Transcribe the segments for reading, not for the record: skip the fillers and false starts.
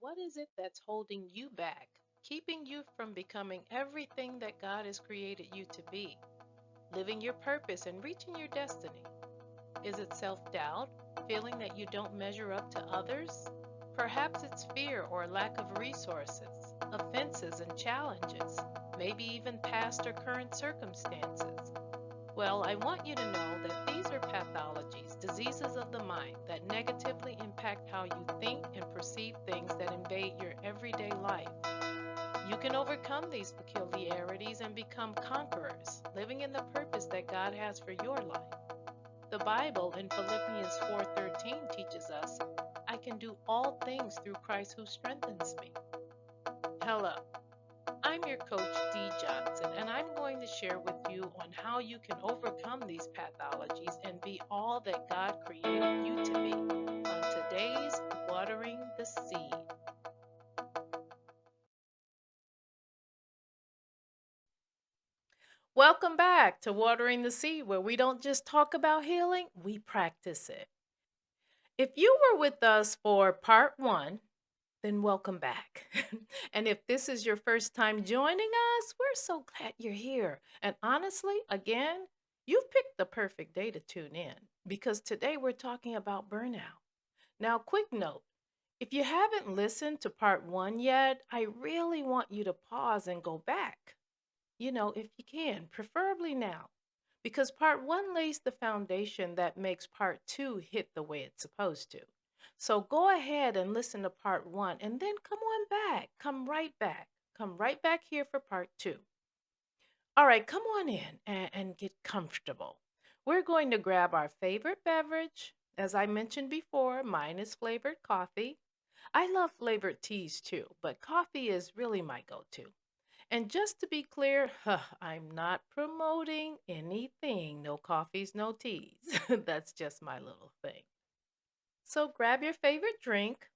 What is it that's holding you back, keeping you from becoming everything that God has created you to be, living your purpose and reaching your destiny? Is it self doubt, feeling that you don't measure up to others? Perhaps it's fear or lack of resources, offenses and challenges, maybe even past or current circumstances. Well, I want you to know that these are pathologies, diseases of the mind that negatively impact how you think and perceive things that invade your everyday life. You can overcome these peculiarities and become conquerors, living in the purpose that God has for your life. The Bible in Philippians 4:13 teaches us, I can do all things through Christ who strengthens me. Hello, I'm your coach Dee Johnson, and I'm going to share with you on how you can overcome these pathologies and be all that God created you to be on today's Watering the Seed. Welcome back to Watering the Seed, where we don't just talk about healing, we practice it. If you were with us for part one, then welcome back. And if this is your first time joining us, we're so glad you're here. And honestly, again, you've picked the perfect day to tune in because today we're talking about burnout. Now, quick note, if you haven't listened to part one yet, I really want you to pause and go back, if you can, preferably now, because part one lays the foundation that makes part two hit the way it's supposed to. So go ahead and listen to part one and then come on back. Come right back. Come right back here for part two. All right, come on in and get comfortable. We're going to grab our favorite beverage. As I mentioned before, mine is flavored coffee. I love flavored teas too, but coffee is really my go to. And just to be clear, I'm not promoting anything. No coffees, no teas. That's just my little thing. So grab your favorite drink,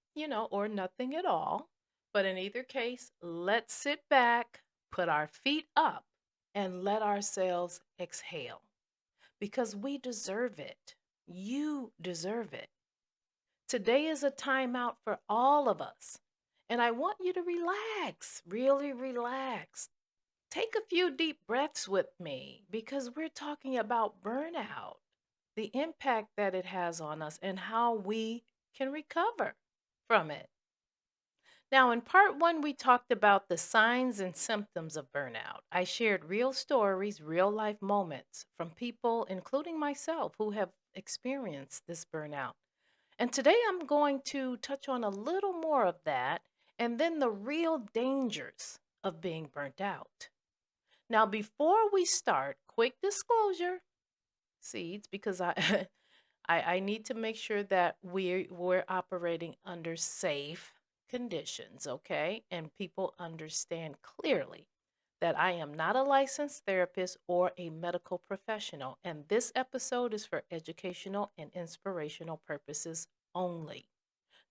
or nothing at all. But in either case, let's sit back, put our feet up, and let ourselves exhale because we deserve it. You deserve it. Today is a timeout for all of us. And I want you to relax, really relax. Take a few deep breaths with me because we're talking about burnout, the impact that it has on us, and how we can recover from it. Now, in part one, we talked about the signs and symptoms of burnout. I shared real stories, real life moments from people, including myself, who have experienced this burnout. And today I'm going to touch on a little more of that and then the real dangers of being burnt out. Now, before we start, quick disclosure, seeds, because I need to make sure that we're operating under safe conditions, okay? And people understand clearly that I am not a licensed therapist or a medical professional, and this episode is for educational and inspirational purposes only.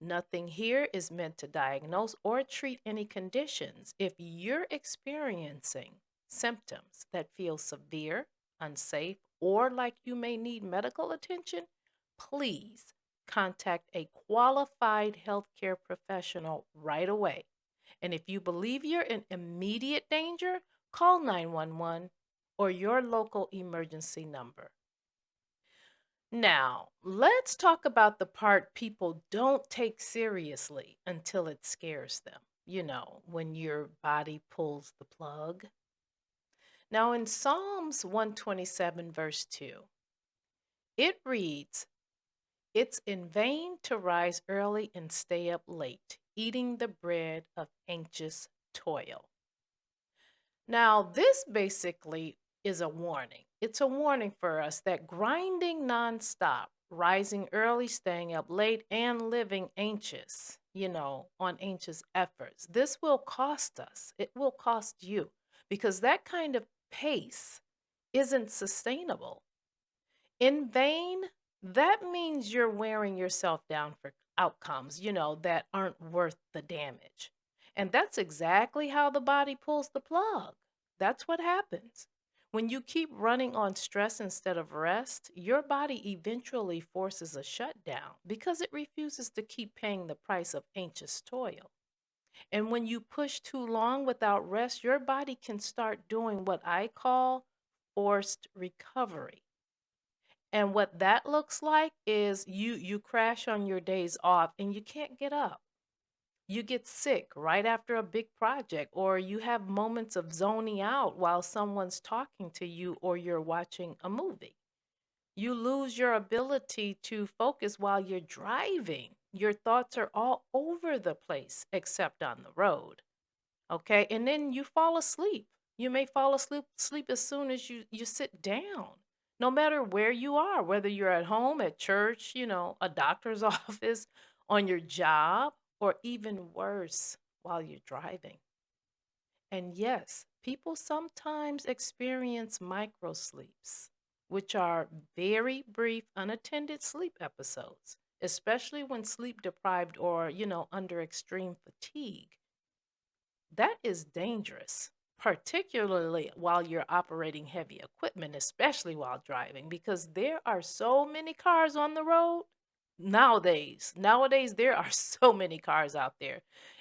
Nothing here is meant to diagnose or treat any conditions. If you're experiencing symptoms that feel severe, unsafe, or like you may need medical attention, please contact a qualified healthcare professional right away. And if you believe you're in immediate danger, call 911 or your local emergency number. Now, let's talk about the part people don't take seriously until it scares them. When your body pulls the plug. Now, in Psalms 127, verse 2, it reads, It's in vain to rise early and stay up late, eating the bread of anxious toil. Now, this basically is a warning. It's a warning for us that grinding nonstop, rising early, staying up late, and living anxious, on anxious efforts, this will cost us. It will cost you because that kind of pace isn't sustainable. In vain, that means you're wearing yourself down for outcomes, that aren't worth the damage. And that's exactly how the body pulls the plug. That's what happens. When you keep running on stress instead of rest, your body eventually forces a shutdown because it refuses to keep paying the price of anxious toil. And when you push too long without rest, your body can start doing what I call forced recovery. And what that looks like is you crash on your days off and you can't get up. You get sick right after a big project, or you have moments of zoning out while someone's talking to you or you're watching a movie. You lose your ability to focus while you're driving. Your thoughts are all over the place except on the road. Okay. And then you fall asleep. You may fall asleep as soon as you sit down, no matter where you are, whether you're at home, at church, a doctor's office, on your job, or even worse, while you're driving. And yes, people sometimes experience micro sleeps, which are very brief, unattended sleep episodes, especially when sleep deprived or, under extreme fatigue. That is dangerous, particularly while you're operating heavy equipment, especially while driving, because there are so many cars on the road nowadays. Nowadays, there are so many cars out there.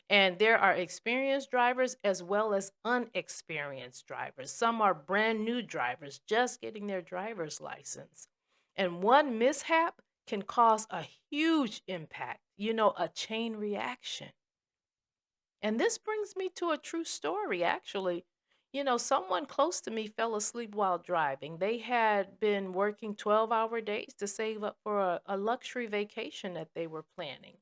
And there are experienced drivers as well as unexperienced drivers. Some are brand new drivers just getting their driver's license. And one mishap can cause a huge impact, a chain reaction. And this brings me to a true story, actually. Someone close to me fell asleep while driving. They had been working 12-hour days to save up for a luxury vacation that they were planning.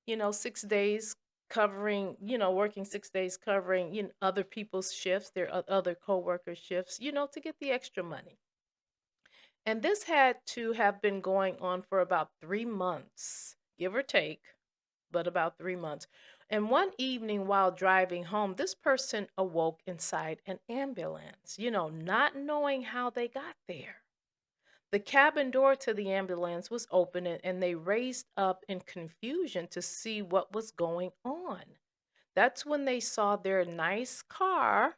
6 days covering, working 6 days covering, other people's shifts, their other coworkers' shifts, to get the extra money. And this had to have been going on for about 3 months, give or take, but about 3 months. And one evening while driving home, this person awoke inside an ambulance, not knowing how they got there. The cabin door to the ambulance was open and they raised up in confusion to see what was going on. That's when they saw their nice car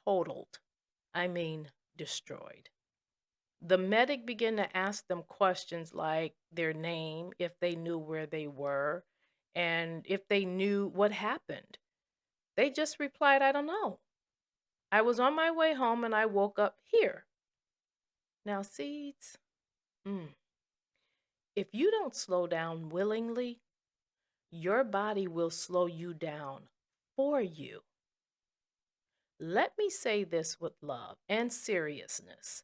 totaled. I mean, destroyed. The medic began to ask them questions like their name, if they knew where they were, and if they knew what happened. They just replied, I don't know. I was on my way home and I woke up here. Now, seeds, mm, if you don't slow down willingly, your body will slow you down for you. Let me say this with love and seriousness.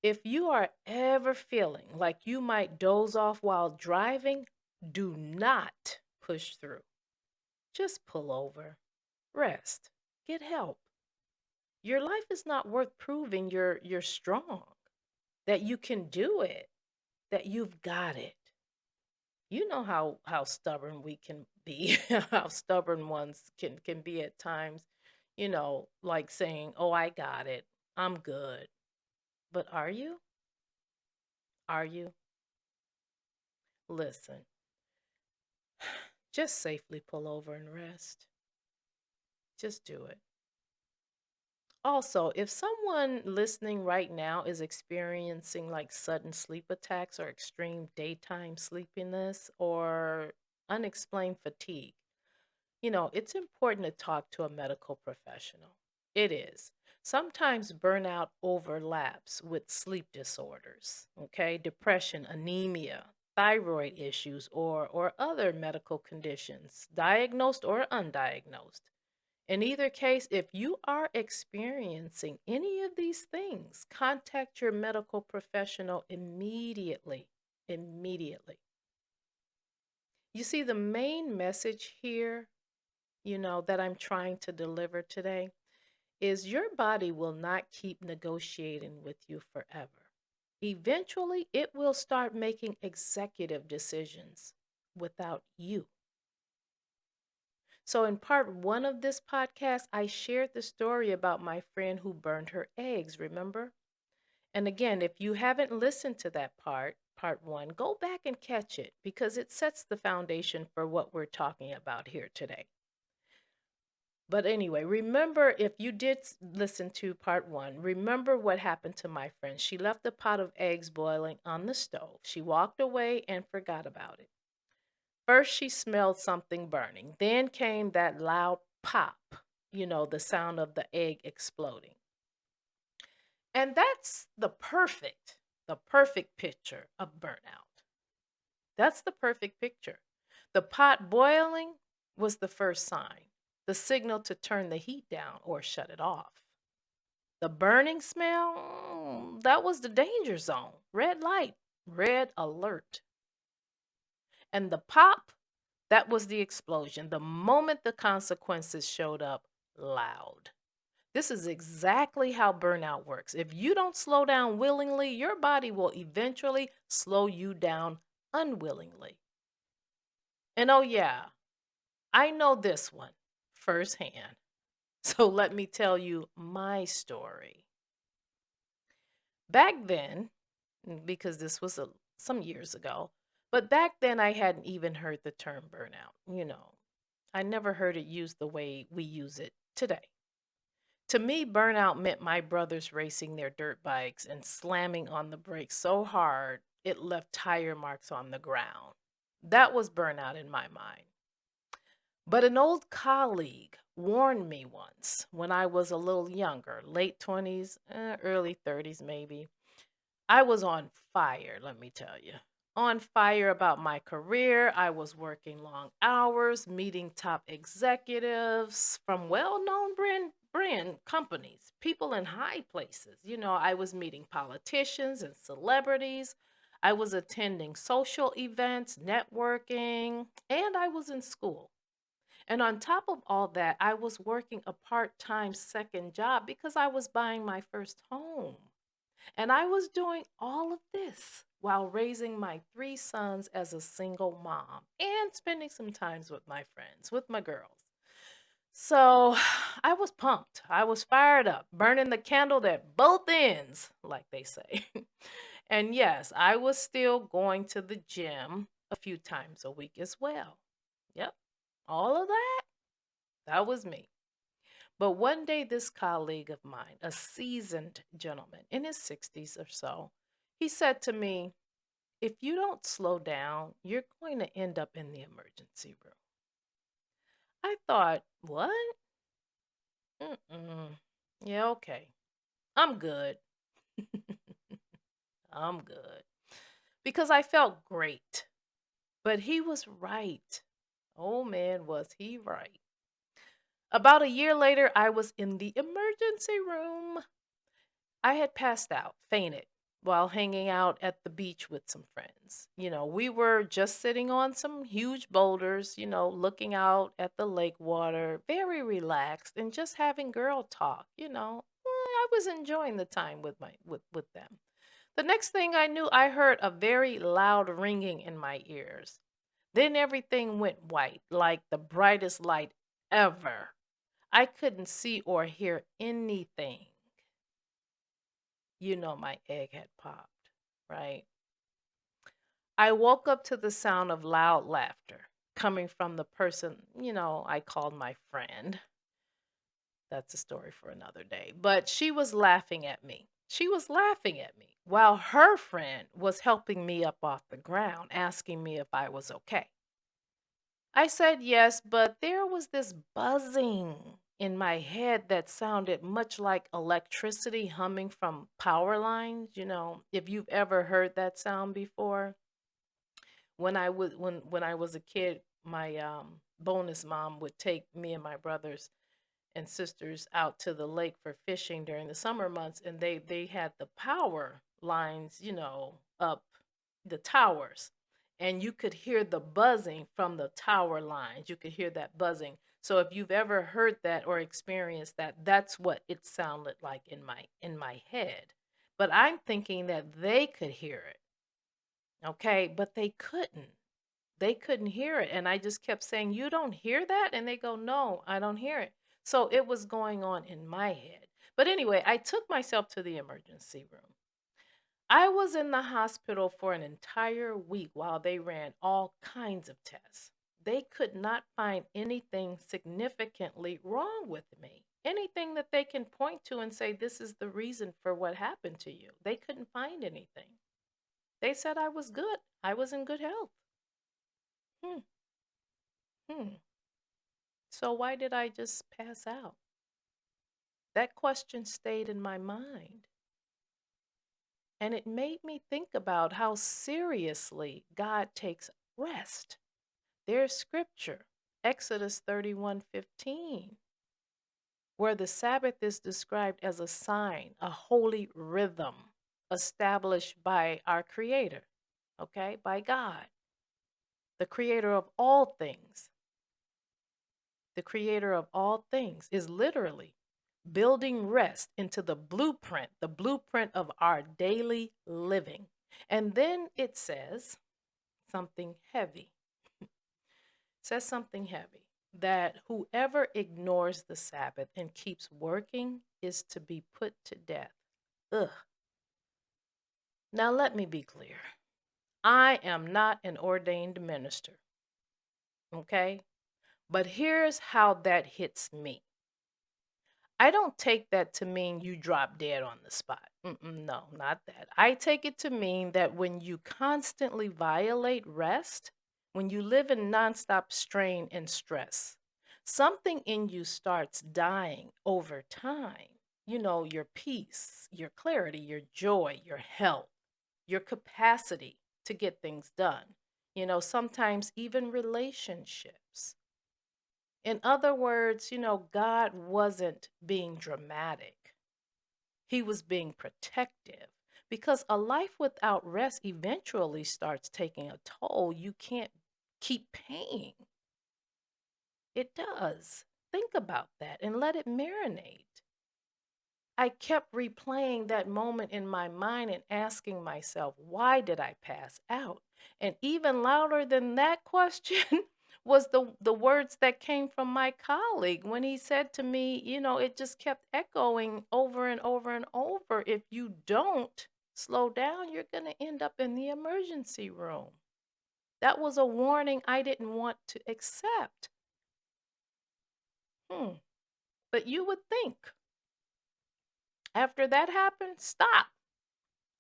If you are ever feeling like you might doze off while driving, do not push through. Just pull over, rest, get help. Your life is not worth proving you're strong, that you can do it, that you've got it. You know how stubborn we can be, how stubborn ones can be at times, like saying, "Oh, I got it. I'm good." But are you? Are you? Listen, just safely pull over and rest. Just do it. Also, if someone listening right now is experiencing like sudden sleep attacks or extreme daytime sleepiness or unexplained fatigue, it's important to talk to a medical professional. It is. Sometimes burnout overlaps with sleep disorders, okay? Depression, anemia, thyroid issues, or other medical conditions, diagnosed or undiagnosed. In either case, if you are experiencing any of these things, contact your medical professional immediately. Immediately. You see, the main message here, that I'm trying to deliver today is your body will not keep negotiating with you forever. Eventually, it will start making executive decisions without you. So, in part one of this podcast, I shared the story about my friend who burned her eggs, remember? And again, if you haven't listened to that part one, go back and catch it because it sets the foundation for what we're talking about here today. But anyway, remember if you did listen to part one, remember what happened to my friend. She left a pot of eggs boiling on the stove. She walked away and forgot about it. First, she smelled something burning. Then came that loud pop, the sound of the egg exploding. And that's the perfect picture of burnout. That's the perfect picture. The pot boiling was the first sign, the signal to turn the heat down or shut it off. The burning smell, that was the danger zone. Red light, red alert. And the pop, that was the explosion. The moment the consequences showed up loud. This is exactly how burnout works. If you don't slow down willingly, your body will eventually slow you down unwillingly. And oh, yeah, I know this one firsthand. So let me tell you my story. Back then, because this was some years ago, but back then I hadn't even heard the term burnout. I never heard it used the way we use it today. To me, burnout meant my brothers racing their dirt bikes and slamming on the brakes so hard it left tire marks on the ground. That was burnout in my mind. But an old colleague warned me once when I was a little younger, late 20s, early 30s maybe. I was on fire, let me tell you. On fire about my career. I was working long hours, meeting top executives from well known brand companies, people in high places. I was meeting politicians and celebrities. I was attending social events, networking, and I was in school. And on top of all that, I was working a part time second job because I was buying my first home. And I was doing all of this while raising my three sons as a single mom and spending some times with my friends, with my girls. So I was pumped. I was fired up, burning the candle at both ends, like they say. And yes, I was still going to the gym a few times a week as well. Yep, all of that, that was me. But one day, this colleague of mine, a seasoned gentleman in his 60s or so, he said to me, if you don't slow down, you're going to end up in the emergency room. I thought, what? Mm-mm. Yeah, okay. I'm good. I'm good. Because I felt great. But he was right. Oh man, was he right. About a year later, I was in the emergency room. I had passed out, fainted, while hanging out at the beach with some friends. We were just sitting on some huge boulders, looking out at the lake water, very relaxed and just having girl talk. I was enjoying the time with them. The next thing I knew, I heard a very loud ringing in my ears. Then everything went white, like the brightest light ever. I couldn't see or hear anything. My egg had popped, right? I woke up to the sound of loud laughter coming from the person, I called my friend. That's a story for another day. But she was laughing at me. She was laughing at me while her friend was helping me up off the ground, asking me if I was okay. I said yes, but there was this buzzing in my head that sounded much like electricity humming from power lines. If you've ever heard that sound before. When I was a kid, my bonus mom would take me and my brothers and sisters out to the lake for fishing during the summer months, and they had the power lines, up the towers, and you could hear the buzzing from the tower lines. You could hear that buzzing. So if you've ever heard that or experienced that, that's what it sounded like in my head. But I'm thinking that they could hear it. Okay, but they couldn't. They couldn't hear it. And I just kept saying, "You don't hear that?" And they go, "No, I don't hear it." So it was going on in my head. But anyway, I took myself to the emergency room. I was in the hospital for an entire week while they ran all kinds of tests. They could not find anything significantly wrong with me. Anything that they can point to and say, this is the reason for what happened to you. They couldn't find anything. They said I was good. I was in good health. Hmm. Hmm. So why did I just pass out? That question stayed in my mind. And it made me think about how seriously God takes rest. There's scripture, Exodus 31:15, where the Sabbath is described as a sign, a holy rhythm established by our Creator, okay, by God, the Creator of all things. The Creator of all things is literally building rest into the blueprint of our daily living. And then it something heavy, says something heavy, that whoever ignores the Sabbath and keeps working is to be put to death. Ugh. Now, let me be clear. I am not an ordained minister, okay? But here's how that hits me. I don't take that to mean you drop dead on the spot. No, not that. I take it to mean that when you constantly violate rest, when you live in nonstop strain and stress, something in you starts dying over time. You know, your peace, your clarity, your joy, your health, your capacity to get things done. You know, sometimes even relationships. In other words, God wasn't being dramatic. He was being protective because a life without rest eventually starts taking a toll you can't keep paying. It does. Think about that and let it marinate. I kept replaying that moment in my mind and asking myself, why did I pass out? And even louder than that question was the words that came from my colleague when he said to me, it just kept echoing over and over and over. If you don't slow down, you're going to end up in the emergency room. That was a warning I didn't want to accept. But you would think after that happened, stop.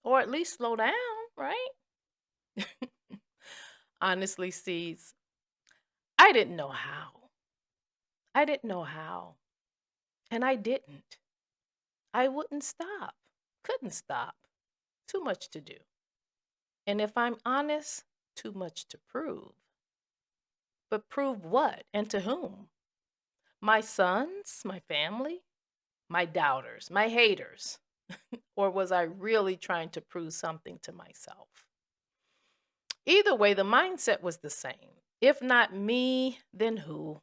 Or at least slow down, right? Honestly, sees, I didn't know how. I didn't know how. And I didn't. I wouldn't stop. Couldn't stop. Too much to do. And if I'm honest, too much to prove. But prove what and to whom? My sons, my family, my doubters, my haters? Or was I really trying to prove something to myself? Either way, the mindset was the same. If not me, then who?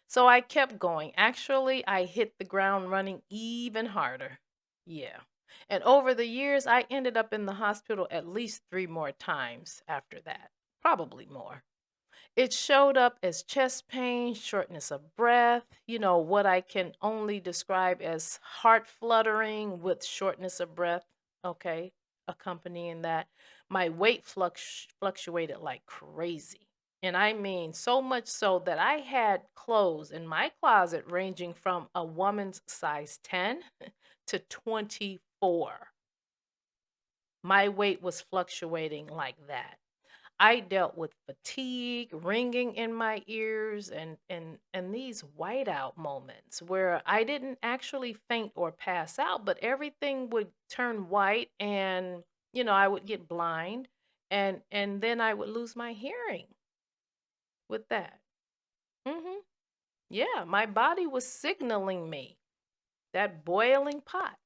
So I kept going. Actually, I hit the ground running even harder. Yeah. And over the years, I ended up in the hospital at least 3 more times after that, probably more. It showed up as chest pain, shortness of breath, what I can only describe as heart fluttering with shortness of breath, okay, accompanying that. My weight fluctuated like crazy. And I mean, so much so that I had clothes in my closet ranging from a woman's size 10 to 24. My weight was fluctuating like that. I dealt with fatigue, ringing in my ears, and these whiteout moments where I didn't actually faint or pass out, but everything would turn white, and I would get blind, and then I would lose my hearing with that. Mhm. Yeah, my body was signaling me that boiling pot.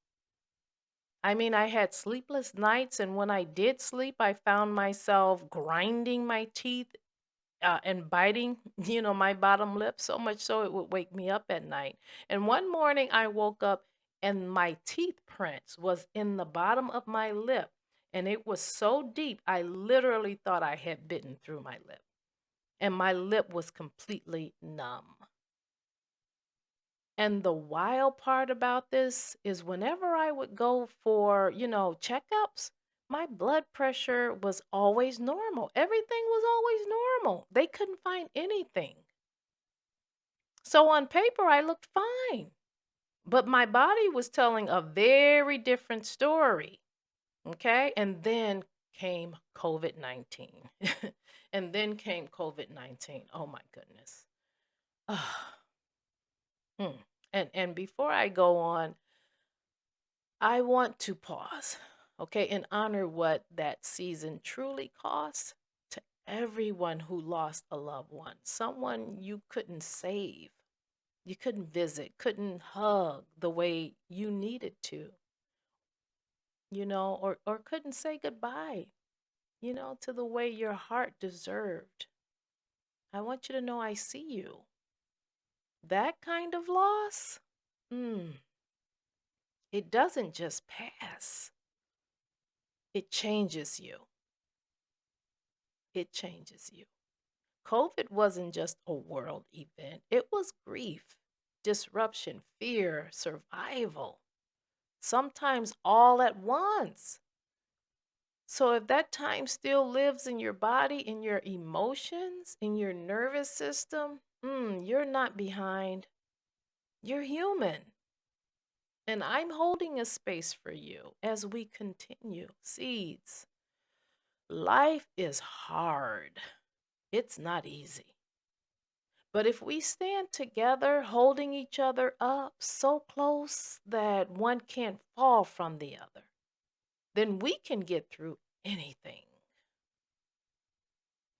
I mean, I had sleepless nights, and when I did sleep, I found myself grinding my teeth and biting, my bottom lip so much so it would wake me up at night. And one morning I woke up and my teeth prints was in the bottom of my lip, and it was so deep I literally thought I had bitten through my lip, and my lip was completely numb. And the wild part about this is whenever I would go for, checkups, my blood pressure was always normal. Everything was always normal. They couldn't find anything. So on paper, I looked fine. But my body was telling a very different story. Okay. And then came COVID 19. And then came COVID-19. Oh my goodness. Ah, and before I go on, I want to pause, okay, and honor what that season truly cost to everyone who lost a loved one, someone you couldn't save, you couldn't visit, couldn't hug the way you needed to, or couldn't say goodbye, to the way your heart deserved. I want you to know I see you. That kind of loss, mm, it doesn't just pass, it changes you. It changes you. COVID wasn't just a world event, it was grief, disruption, fear, survival, sometimes all at once. So, if that time still lives in your body, in your emotions, in your nervous system, you're not behind. You're human. And I'm holding a space for you as we continue. Seeds. Life is hard, it's not easy. But if we stand together, holding each other up so close that one can't fall from the other, then we can get through anything.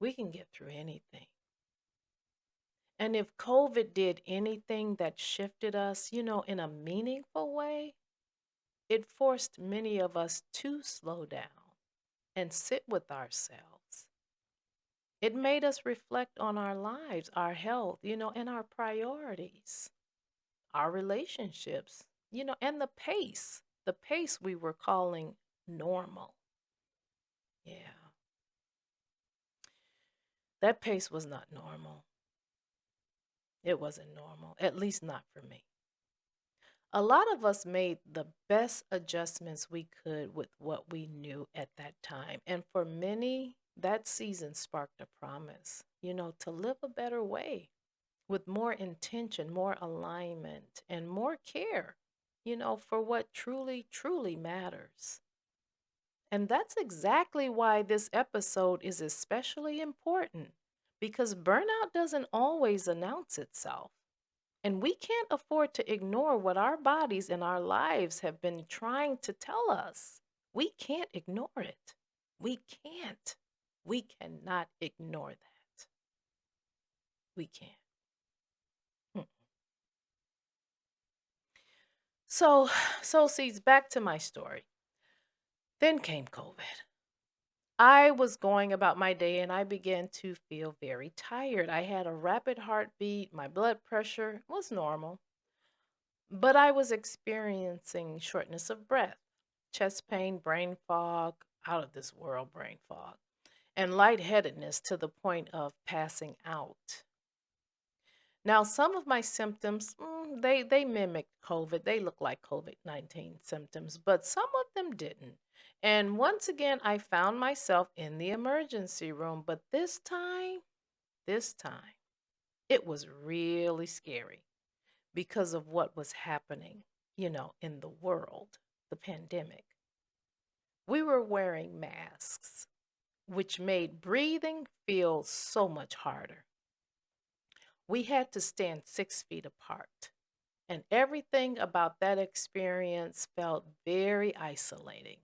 We can get through anything. And if COVID did anything that shifted us, in a meaningful way, it forced many of us to slow down and sit with ourselves. It made us reflect on our lives, our health, and our priorities, our relationships, and the pace we were calling normal. Yeah, that pace was not normal. It wasn't normal, at least not for me. A lot of us made the best adjustments we could with what we knew at that time. And for many, that season sparked a promise, to live a better way with more intention, more alignment, and more care, for what truly, truly matters. And that's exactly why this episode is especially important because burnout doesn't always announce itself. And we can't afford to ignore what our bodies and our lives have been trying to tell us. We can't ignore it. We can't. We cannot ignore that. We can't. Hmm. So, seeds, back to my story. Then came COVID. I was going about my day and I began to feel very tired. I had a rapid heartbeat, my blood pressure was normal, but I was experiencing shortness of breath, chest pain, brain fog, out of this world brain fog, and lightheadedness to the point of passing out. Now, some of my symptoms, they mimicked COVID. They look like COVID-19 symptoms, but some of them didn't. And once again, I found myself in the emergency room, but this time, it was really scary because of what was happening, in the world, the pandemic. We were wearing masks, which made breathing feel so much harder. We had to stand 6 feet apart. And everything about that experience felt very isolating.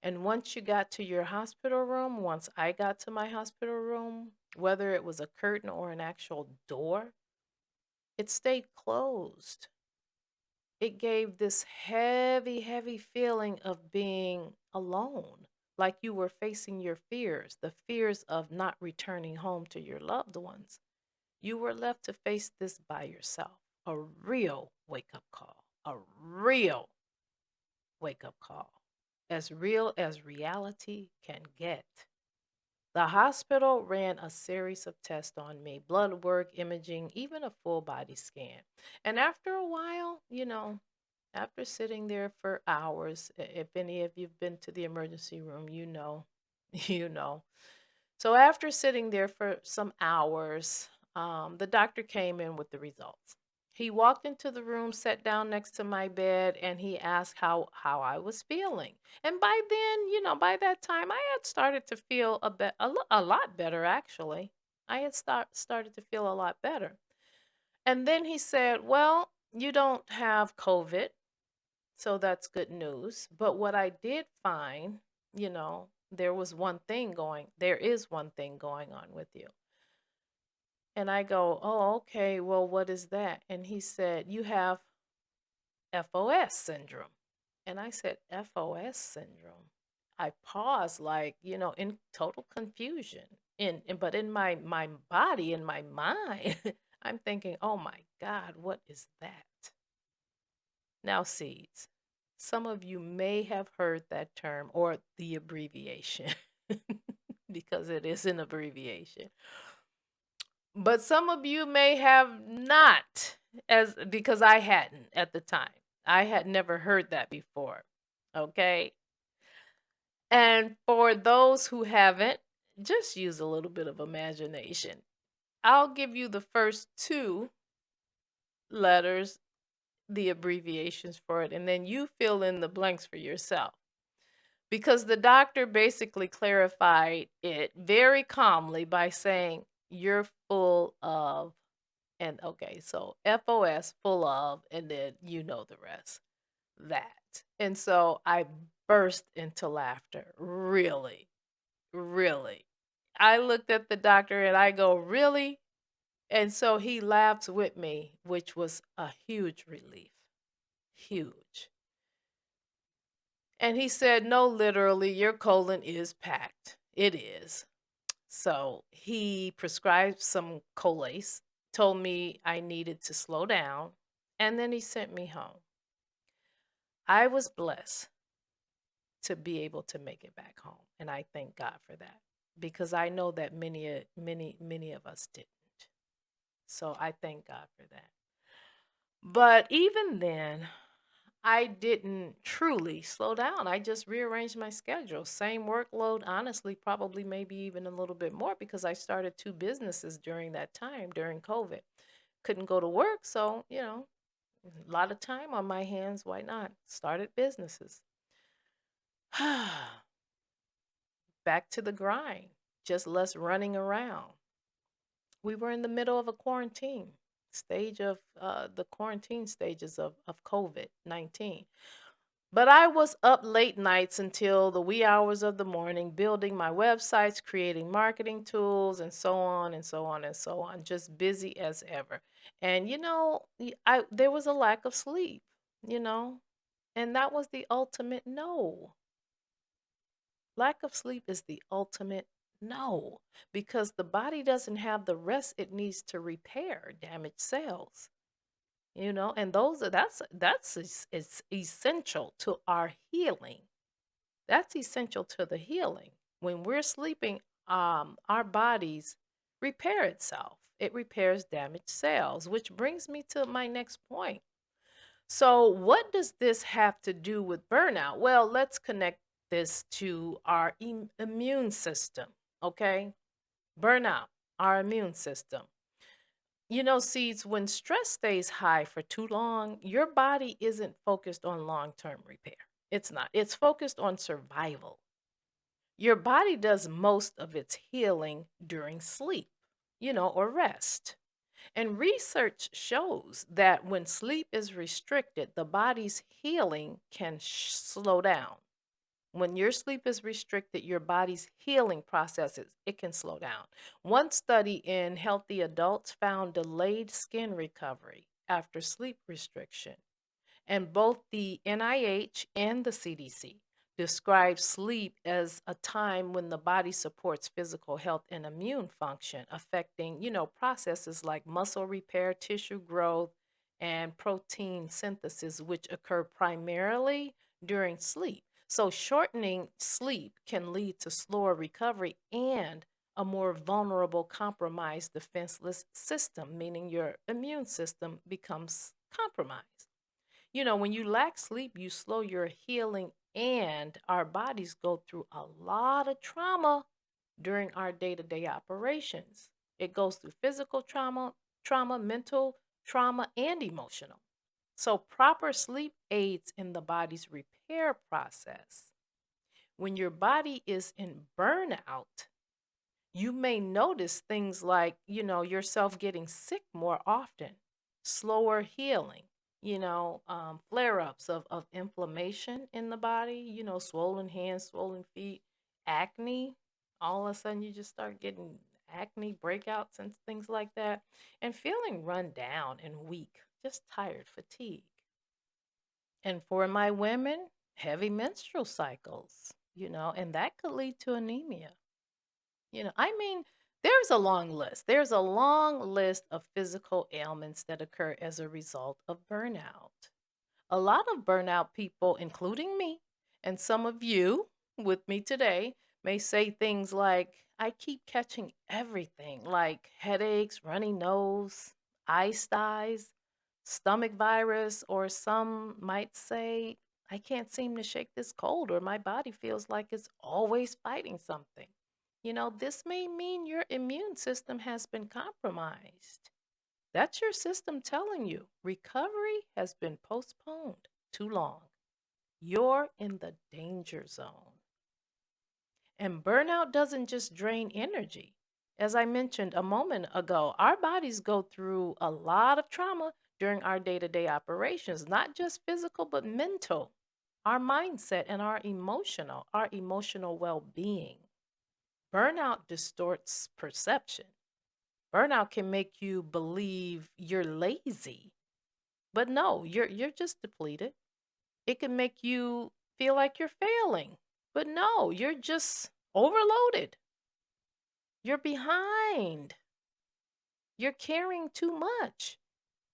And once you got to your hospital room, once I got to my hospital room, whether it was a curtain or an actual door, it stayed closed. It gave this heavy, heavy feeling of being alone, like you were facing your fears, the fears of not returning home to your loved ones. You were left to face this by yourself. A real wake up call. A real wake up call. As real as reality can get. The hospital ran a series of tests on me, blood work, imaging, even a full body scan. And after a while, after sitting there for hours, if any of you've been to the emergency room, you know, you know. So after sitting there for some hours, the doctor came in with the results. He walked into the room, sat down next to my bed, and he asked how I was feeling. And by then, by that time, I had started to feel a lot better actually. I had started to feel a lot better. And then he said, "Well, you don't have COVID, so that's good news. But what I did find, there is one thing going on with you." And I go, "Oh, okay. Well, what is that?" And he said, "You have FOS syndrome." And I said, "FOS syndrome." I paused, like, in total confusion. But in my body, in my mind, I'm thinking, "Oh my God, what is that?" Now, seeds. Some of you may have heard that term or the abbreviation because it is an abbreviation. But some of you may have not, as because I hadn't at the time. I had never heard that before. Okay? And for those who haven't, just use a little bit of imagination. I'll give you the first two letters, the abbreviations for it, and then you fill in the blanks for yourself. Because the doctor basically clarified it very calmly by saying, "You're full of," and okay, so FOS, full of, and then you know the rest. That. And so I burst into laughter. Really, really. I looked at the doctor and I go, "Really?" And so he laughed with me, which was a huge relief. Huge. And he said, "No, literally, your colon is packed. It is." So he prescribed some Colace, told me I needed to slow down, and then he sent me home. I was blessed to be able to make it back home, and I thank God for that because I know that many of us didn't. So I thank God for that. But even then, I didn't truly slow down. I just rearranged my schedule. Same workload, honestly, probably maybe even a little bit more because I started two businesses during that time, during COVID. Couldn't go to work, so, a lot of time on my hands. Why not? Started businesses. Back to the grind, just less running around. We were in the middle of a quarantine stage of the quarantine stages of COVID 19. But I was up late nights until the wee hours of the morning, building my websites, creating marketing tools, and so on and so on and so on. Just busy as ever. And there was a lack of sleep, you know, and that was the ultimate no. Lack of sleep is the ultimate no, because the body doesn't have the rest it needs to repair damaged cells. And it's essential to our healing. That's essential to the healing. When we're sleeping, our bodies repair itself. It repairs damaged cells, which brings me to my next point. So, what does this have to do with burnout? Well, let's connect this to our immune system, okay? Burnout, our immune system. Seeds, when stress stays high for too long, your body isn't focused on long term repair. It's not, it's focused on survival. Your body does most of its healing during sleep, or rest. And research shows that when sleep is restricted, the body's healing can slow down. When your sleep is restricted, your body's healing processes, it can slow down. One study in healthy adults found delayed skin recovery after sleep restriction. And both the NIH and the CDC describe sleep as a time when the body supports physical health and immune function, affecting, processes like muscle repair, tissue growth, and protein synthesis, which occur primarily during sleep. So, shortening sleep can lead to slower recovery and a more vulnerable, compromised defenseless system, meaning your immune system becomes compromised. When you lack sleep, you slow your healing, and our bodies go through a lot of trauma during our day to day operations. It goes through physical trauma, mental trauma, and emotional. So, proper sleep aids in the body's repair process. When your body is in burnout, you may notice things like, yourself getting sick more often, slower healing, flare ups of inflammation in the body, swollen hands, swollen feet, acne. All of a sudden, you just start getting acne breakouts and things like that, and feeling run down and weak, just tired, fatigue. And for my women, heavy menstrual cycles, and that could lead to anemia. I mean, there's a long list. There's a long list of physical ailments that occur as a result of burnout. A lot of burnout people, including me, and some of you with me today, may say things like, I keep catching everything, like headaches, runny nose, eye styes, stomach virus, or some might say, I can't seem to shake this cold, or my body feels like it's always fighting something. This may mean your immune system has been compromised. That's your system telling you recovery has been postponed too long. You're in the danger zone. And burnout doesn't just drain energy. As I mentioned a moment ago, our bodies go through a lot of trauma during our day to day operations, not just physical, but mental, our mindset, and our emotional well being. Burnout distorts perception. Burnout can make you believe you're lazy, but no, you're just depleted. It can make you feel like you're failing, but no, you're just overloaded. You're behind. You're carrying too much.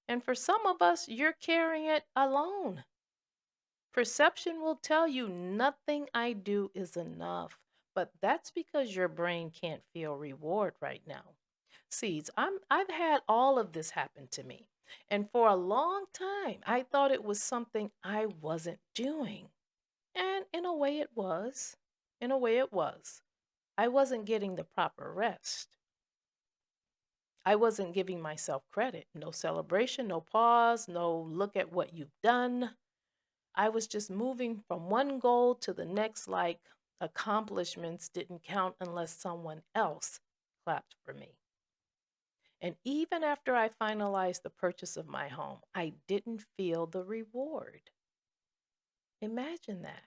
And for some of us, you're carrying it alone. Perception will tell you nothing I do is enough, but that's because your brain can't feel reward right now. Seeds, I've had all of this happen to me. And for a long time, I thought it was something I wasn't doing. And in a way it was. In a way it was. I wasn't getting the proper rest. I wasn't giving myself credit. No celebration, no pause, no look at what you've done. I was just moving from one goal to the next, like accomplishments didn't count unless someone else clapped for me. And even after I finalized the purchase of my home, I didn't feel the reward. Imagine that.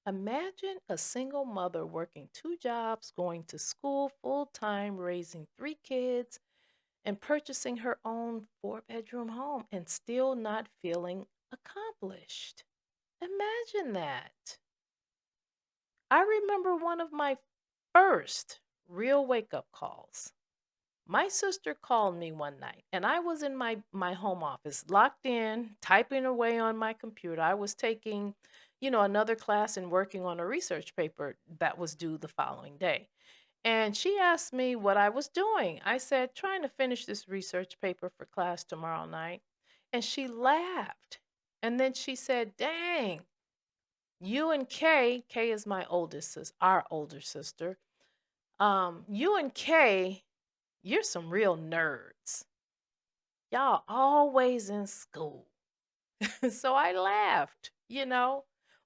Imagine a single mother working two jobs, going to school full time, raising three kids, and purchasing her own four-bedroom home and still not feeling accomplished. Imagine that. I remember one of my first real wake up calls. My sister called me one night, and I was in my home office, locked in, typing away on my computer. I was taking, another class and working on a research paper that was due the following day. And she asked me what I was doing. I said, trying to finish this research paper for class tomorrow night. And she laughed. And then she said, dang, you and Kay is my oldest sister, our older sister. You and Kay, you're some real nerds. Y'all always in school. So I laughed.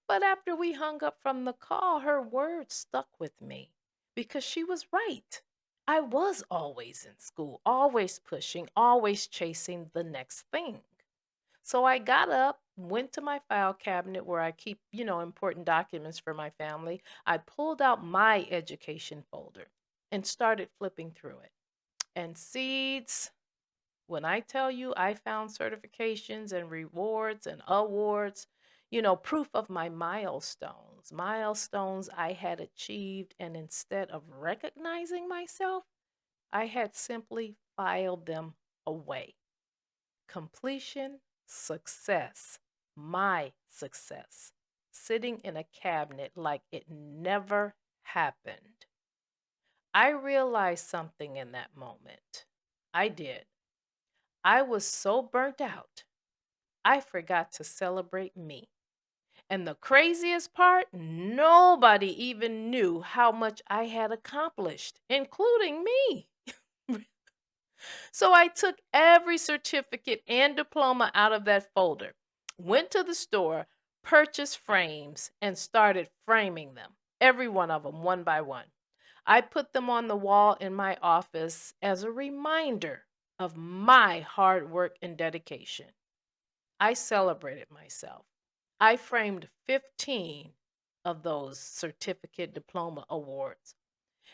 But after we hung up from the call, her words stuck with me because she was right. I was always in school, always pushing, always chasing the next thing. So I got up, went to my file cabinet where I keep, important documents for my family. I pulled out my education folder and started flipping through it. And seeds, when I tell you I found certifications and rewards and awards, proof of my milestones I had achieved. And instead of recognizing myself, I had simply filed them away. Completion, success, my success, sitting in a cabinet like it never happened. I realized something in that moment. I did. I was so burnt out, I forgot to celebrate me. And the craziest part, nobody even knew how much I had accomplished, including me. So I took every certificate and diploma out of that folder, went to the store, purchased frames, and started framing them, every one of them, one by one. I put them on the wall in my office as a reminder of my hard work and dedication. I celebrated myself. I framed 15 of those certificate diploma awards,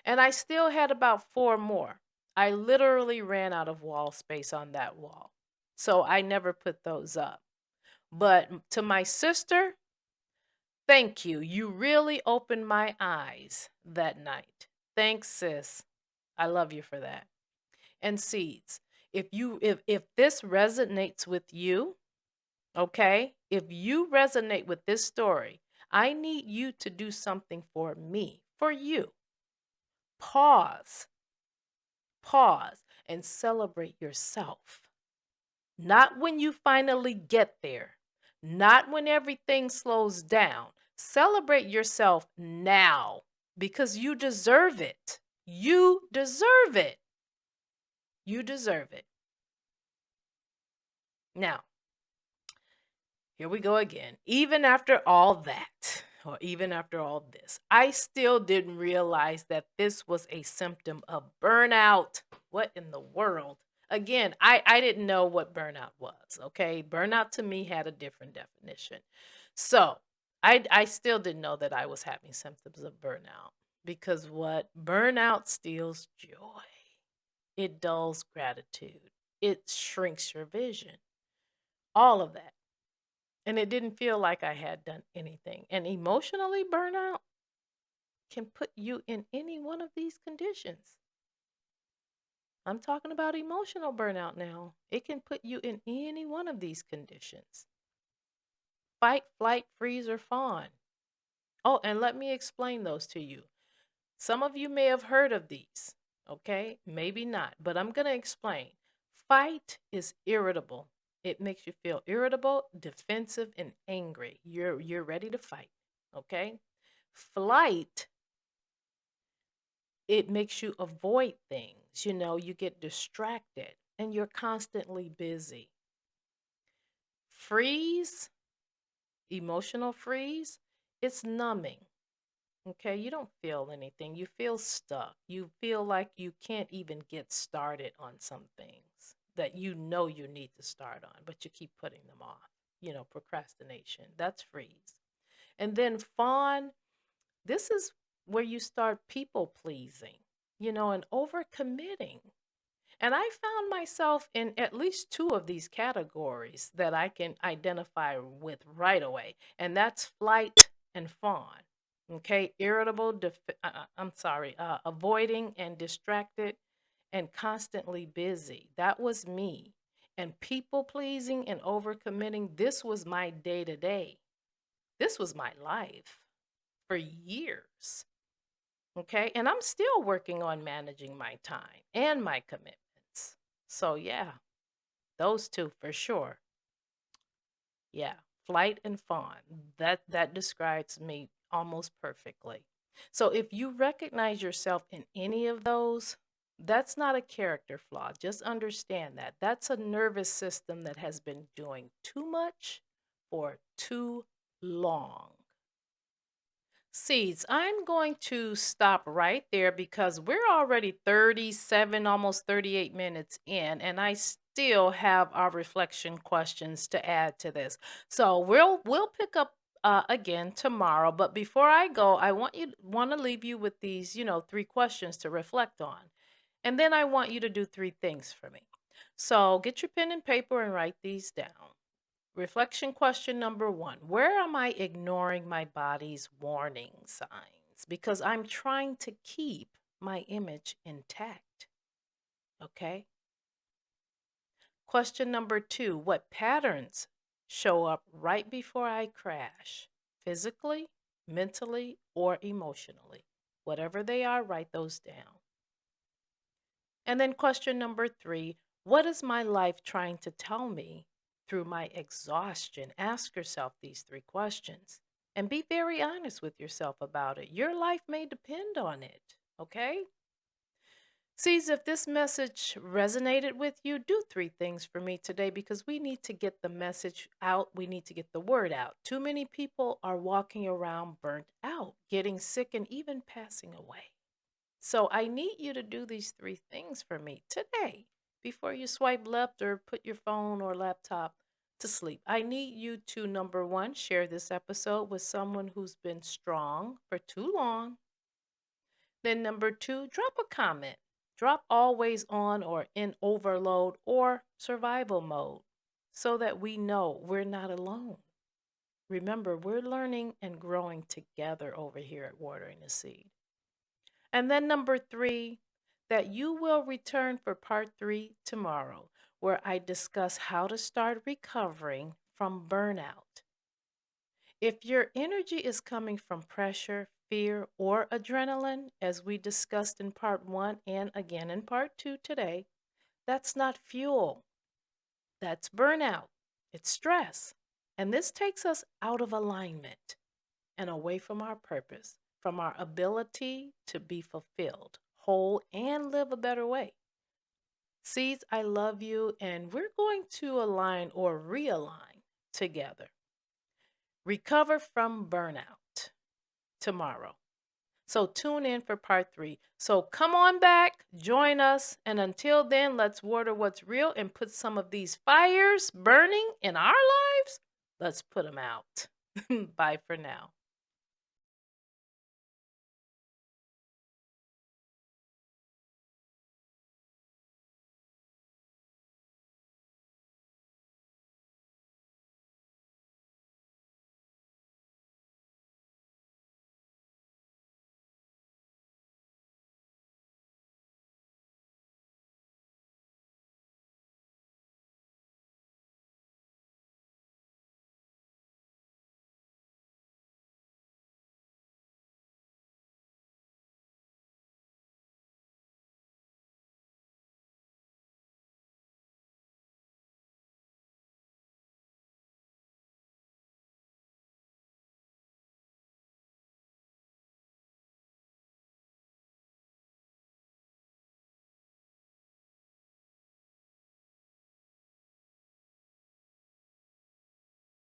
and I still had about four more. I literally ran out of wall space on that wall. So I never put those up. But to my sister, thank you. You really opened my eyes that night. Thanks, sis. I love you for that. And seeds, if this resonates with you, okay? If you resonate with this story, I need you to do something for me, for you. Pause, pause, and celebrate yourself. Not when you finally get there, not when everything slows down. Celebrate yourself now because you deserve it. You deserve it. You deserve it. Now, here we go again. Even after all that, or even after all this, I still didn't realize that this was a symptom of burnout. What in the world? Again, I didn't know what burnout was, okay? Burnout to me had a different definition. So I still didn't know that I was having symptoms of burnout because what? Burnout steals joy, it dulls gratitude, it shrinks your vision, all of that. And it didn't feel like I had done anything. And emotionally, burnout can put you in any one of these conditions. I'm talking about emotional burnout now. It can put you in any one of these conditions: fight, flight, freeze, or fawn. Oh, and let me explain those to you. Some of you may have heard of these, okay? Maybe not, but I'm going to explain. Fight is irritable. It makes you feel irritable, defensive, and angry. You're ready to fight, okay? Flight, it makes you avoid things. You get distracted and you're constantly busy. Freeze, emotional freeze, it's numbing. Okay, you don't feel anything. You feel stuck. You feel like you can't even get started on some things that you know you need to start on, but you keep putting them off. Procrastination. That's freeze. And then fawn, this is where you start people pleasing, and overcommitting. And I found myself in at least two of these categories that I can identify with right away, and that's flight and fawn. Okay, irritable, I'm sorry, avoiding and distracted and constantly busy. That was me. And people pleasing and overcommitting, this was my day to day. This was my life for years. Okay. And I'm still working on managing my time and my commitments. So, yeah, those two for sure. Yeah. Flight and fawn. That describes me almost perfectly. So, if you recognize yourself in any of those, that's not a character flaw. Just understand that. That's a nervous system that has been doing too much for too long. Seeds, I'm going to stop right there because we're already 37, almost 38 minutes in, and I still have our reflection questions to add to this. So we'll pick up again tomorrow. But before I go, I want to leave you with these, three questions to reflect on. And then I want you to do three things for me. So get your pen and paper and write these down. Reflection question number one: where am I ignoring my body's warning signs? Because I'm trying to keep my image intact. Okay. Question number two: what patterns show up right before I crash? Physically, mentally, or emotionally? Whatever they are, write those down. And then question number three: what is my life trying to tell me through my exhaustion? Ask yourself these three questions and be very honest with yourself about it. Your life may depend on it, okay? Sees, if this message resonated with you, do three things for me today because we need to get the message out. We need to get the word out. Too many people are walking around burnt out, getting sick, and even passing away. So I need you to do these three things for me today before you swipe left or put your phone or laptop to sleep. I need you to, number one, share this episode with someone who's been strong for too long. Then, number two, drop a comment. Drop always on or in overload or survival mode so that we know we're not alone. Remember, we're learning and growing together over here at Watering the Seed. And then, number three, that you will return for part three tomorrow, where I discuss how to start recovering from burnout. If your energy is coming from pressure, fear, or adrenaline, as we discussed in part one and again in part two today, that's not fuel. That's burnout. It's stress. And this takes us out of alignment and away from our purpose, from our ability to be fulfilled, whole, and live a better way. Seeds, I love you, and we're going to align or realign together. Recover from burnout tomorrow. So tune in for part three. So come on back, join us, and until then, let's water what's real and put some of these fires burning in our lives. Let's put them out. Bye for now.